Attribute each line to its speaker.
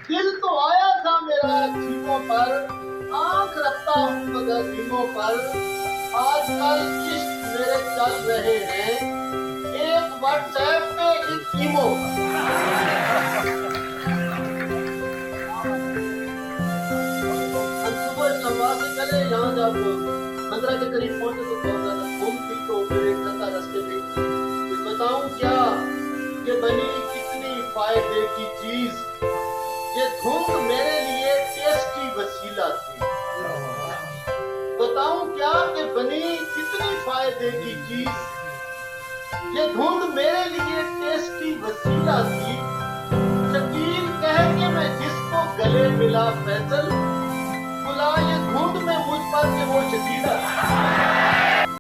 Speaker 1: दिल तो आया था मेरा जीवों पर, आंख रखता हूँ मगर नीमों पर। आजकल इश्क मेरे चल रहे हैं, एक व्हाट्सएप पे एक ईमो पर। हम सुबह इस्लामाबाद से चले, यहाँ जब 15 के करीब पहुंचे तो बहुत ज्यादा धूम थी, तो फिर एक लड़का रास्ते में, फिर बताऊं क्या ये बनी कितनी फायदे की चीज, ये धुंध मेरे लिए टेस्टी वसीला थी। बताऊं क्या कि बनी कितनी फायदे की चीज, ये धुंध मेरे लिए टेस्टी वसीला थी। शकील कह के मैं जिसको गले मिला फैसल, बुला ये धुंध में मुझ पर के वो शकीला।